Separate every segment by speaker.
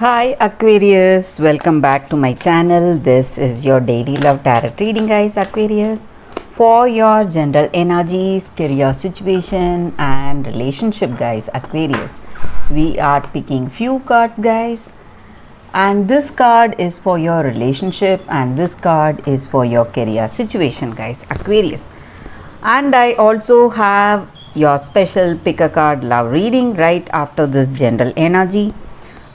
Speaker 1: Hi Aquarius, welcome back to my channel. This is your daily love tarot reading, guys. Aquarius, for your general energies, career situation and relationship, guys. Aquarius, we are picking few cards, guys, and this card is for your relationship and this card is for your career situation, guys. Aquarius, and I also have your special pick a card love reading right after this general energy.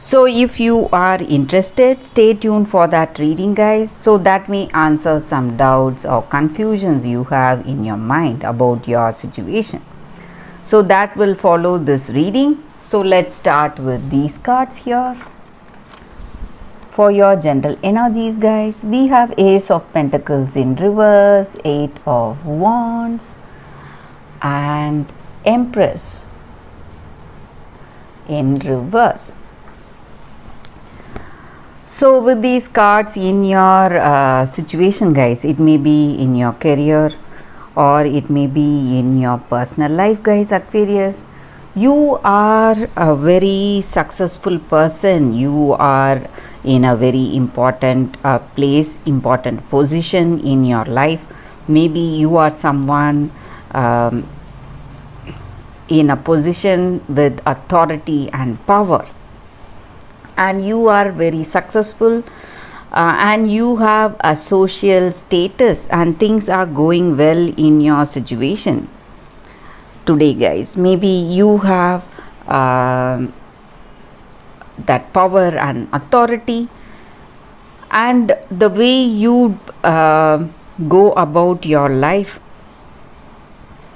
Speaker 1: So if you are interested, stay tuned for that reading, guys, so that may answer some doubts or confusions you have in your mind about your situation. So that will follow this reading. So let's start with these cards here. For your general energies, guys, we have Ace of Pentacles in reverse, Eight of Wands and Empress in reverse. So with these cards in your situation, guys, it may be in your career or it may be in your personal life, guys. Aquarius, you are a very successful person. You are in a very important place, important position in your life. Maybe you are someone in a position with authority and power, and you are very successful and you have a social status and things are going well in your situation today, guys. Maybe you have that power and authority, and the way you go about your life,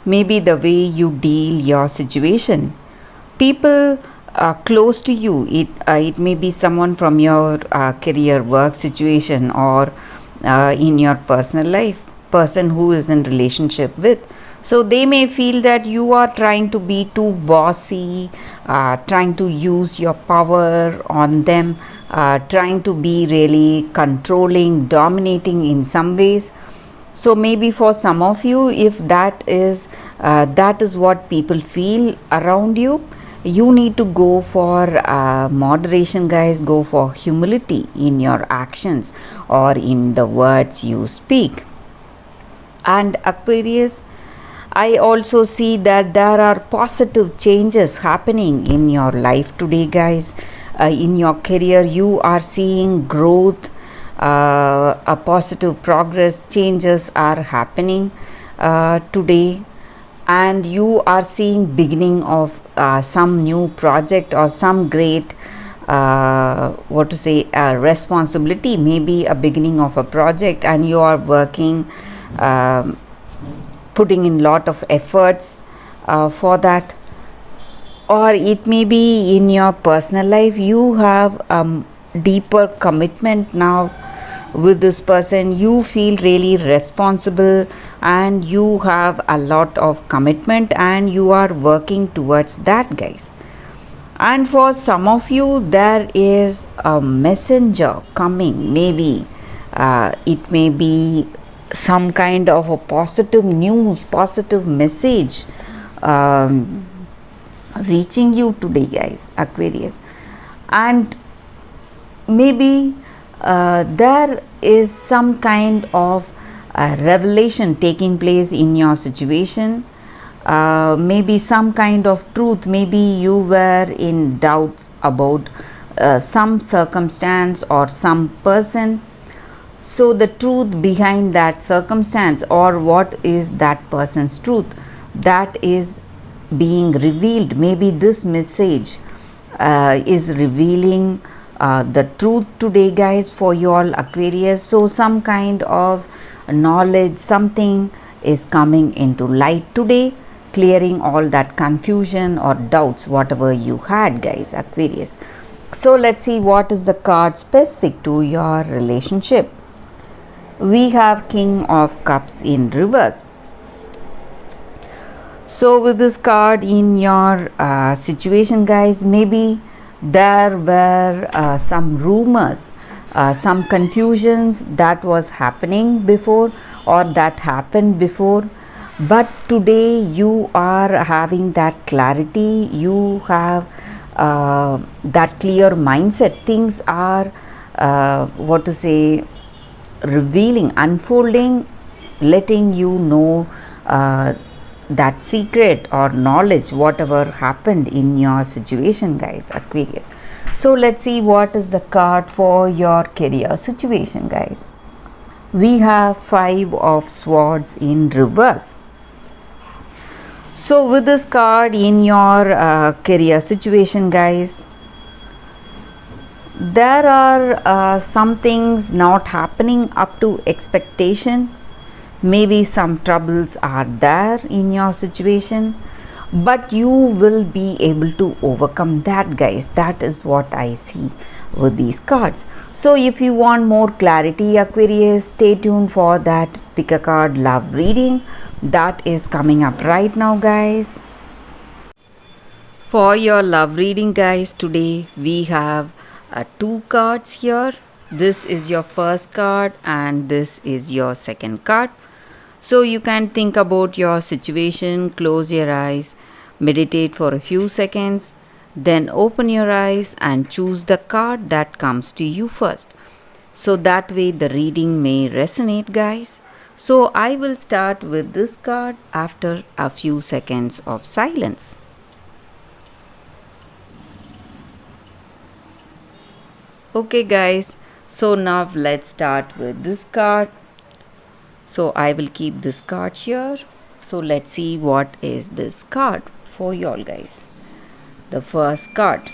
Speaker 1: maybe the way you deal your situation, people close to you, it may be someone from your career work situation or in your personal life, person who is in relationship with. So they may feel that you are trying to be too bossy, trying to use your power on them, trying to be really controlling, dominating in some ways. So maybe for some of you, if that is what people feel around you, you need to go for moderation, guys. Go for humility in your actions or in the words you speak. And Aquarius, I also see that there are positive changes happening in your life today, guys. In your career, you are seeing growth, a positive progress, changes are happening today, and you are seeing beginning of some new project or some great responsibility, maybe a beginning of a project, and you are working, putting in lot of efforts for that. Or it may be in your personal life, you have deeper commitment now with this person. You feel really responsible and you have a lot of commitment and you are working towards that, guys. And for some of you, there is a messenger coming. Maybe it may be some kind of a positive news, positive message reaching you today, guys, Aquarius. And maybe there is some kind of revelation taking place in your situation, maybe some kind of truth. Maybe you were in doubts about some circumstance or some person. So the truth behind that circumstance, or what is that person's truth, that is being revealed. Maybe this message is revealing the truth today, guys, for you all, Aquarius. So some kind of knowledge, something is coming into light today, clearing all that confusion or doubts whatever you had, guys, Aquarius. So let's see what is the card specific to your relationship. We have King of Cups in reverse. So with this card in your situation, guys, maybe there were some rumors, some confusions that was happening before or that happened before, but today you are having that clarity. You have that clear mindset, things are what to say, revealing, unfolding, letting you know that secret or knowledge, whatever happened in your situation, guys, Aquarius. So let's see what is the card for your career situation, guys. We have Five of Swords in reverse. So with this card in your career situation, guys, there are some things not happening up to expectation. Maybe some troubles are there in your situation, but you will be able to overcome that, guys. That is what I see with these cards. So if you want more clarity, Aquarius, stay tuned for that pick a card love reading that is coming up right now, guys. For your love reading, guys, today we have two cards here. This is your first card and this is your second card. So you can think about your situation, close your eyes, meditate for a few seconds, then open your eyes and choose the card that comes to you first. So that way the reading may resonate, guys. So I will start with this card after a few seconds of silence. Okay, guys, so now let's start with this card. So I will keep this card here. So let's see what is this card for y'all, guys. The first card,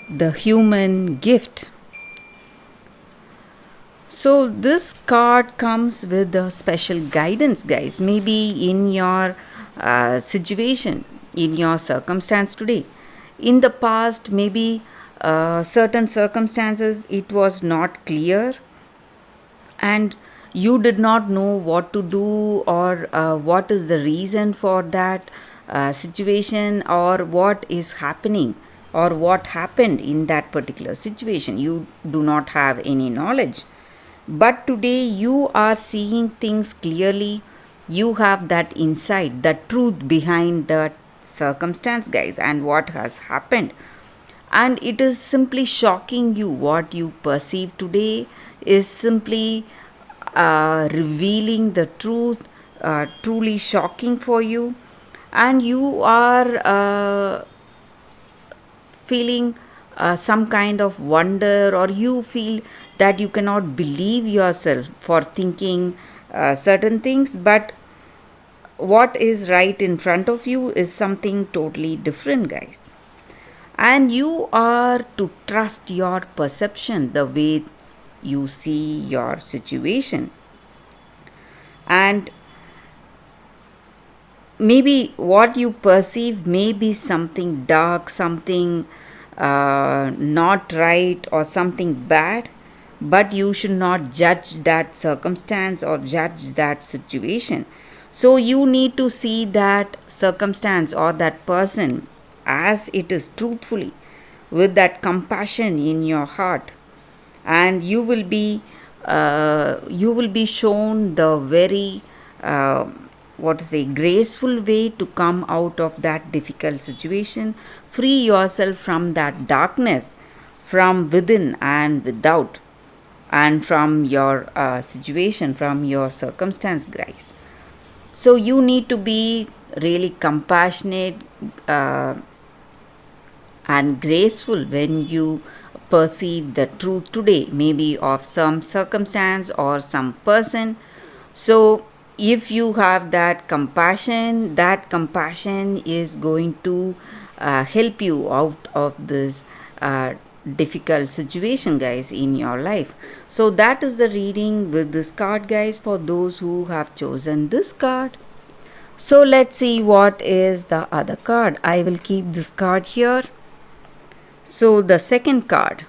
Speaker 1: the human gift. So this card comes with a special guidance, guys. Maybe in your situation, in your circumstance today. In the past, maybe certain circumstances, it was not clear and you did not know what to do or what is the reason for that situation or what is happening or what happened in that particular situation. You do not have any knowledge. But today you are seeing things clearly. You have that insight, the truth behind the circumstance, guys, and what has happened. And it is simply shocking you. What you perceive today is simply revealing the truth, truly shocking for you. And you are feeling some kind of wonder, or you feel that you cannot believe yourself for thinking certain things, but what is right in front of you is something totally different, guys. And you are to trust your perception, the way you see your situation. And maybe what you perceive may be something dark, something not right, or something bad, but you should not judge that circumstance or judge that situation. So you need to see that circumstance or that person as it is, truthfully, with that compassion in your heart, and you will be shown the very graceful way to come out of that difficult situation. Free yourself from that darkness from within and without, and from your situation, from your circumstance, guys. So you need to be really compassionate and graceful when you perceive the truth today, maybe of some circumstance or some person. So if you have that compassion is going to help you out of this difficult situation, guys, in your life. So that is the reading with this card, guys, for those who have chosen this card. So let's see what is the other card. I will keep this card here. So the second card,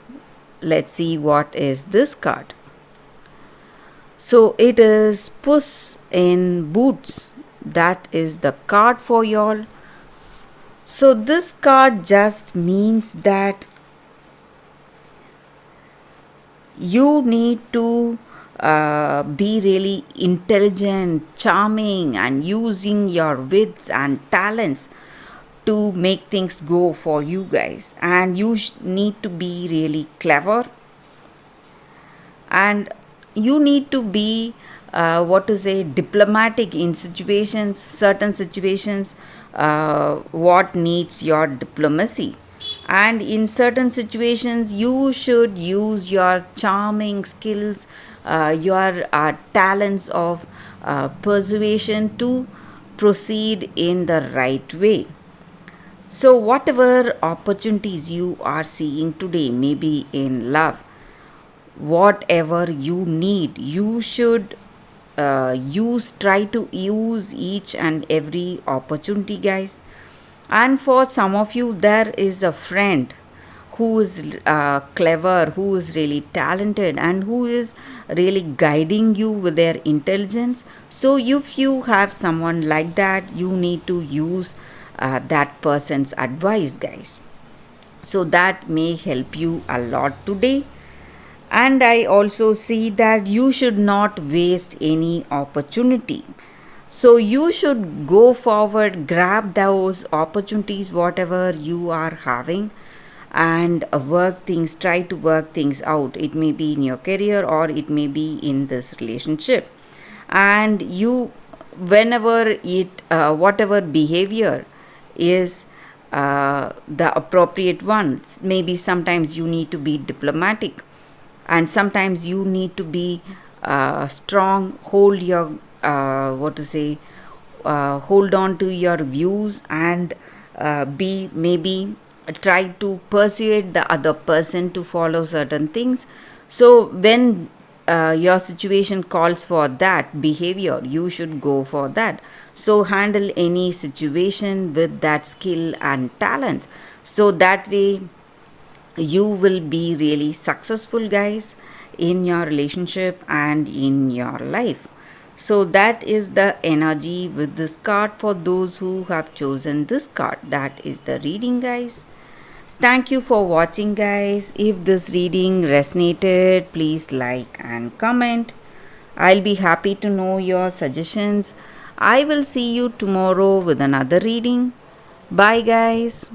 Speaker 1: let's see what is this card. So it is Puss in Boots. That is the card for y'all. So this card just means that you need to be really intelligent, charming, and using your wits and talents to make things go for you guys, and you need to be really clever, and you need to be what to say, diplomatic in situations, certain situations, what needs your diplomacy, and in certain situations you should use your charming skills, your talents of persuasion to proceed in the right way. So whatever opportunities you are seeing today, maybe in love, whatever you need, you should try to use each and every opportunity, guys. And for some of you, there is a friend who is clever, who is really talented, and who is really guiding you with their intelligence. So if you have someone like that, you need to use that person's advice, guys. So that may help you a lot today. And I also see that you should not waste any opportunity. So you should go forward, grab those opportunities, whatever you are having, and try to work things out. It may be in your career or it may be in this relationship. And you, whenever whatever behavior is the appropriate ones, maybe sometimes you need to be diplomatic, and sometimes you need to be strong, hold your hold on to your views, and be maybe try to persuade the other person to follow certain things. So when your situation calls for that behavior, you should go for that. So handle any situation with that skill and talent, so that way you will be really successful, guys, in your relationship and in your life. So that is the energy with this card for those who have chosen this card. That is the reading, guys. Thank you for watching, guys. If this reading resonated, please like and comment. I'll be happy to know your suggestions. I will see you tomorrow with another reading. Bye, guys.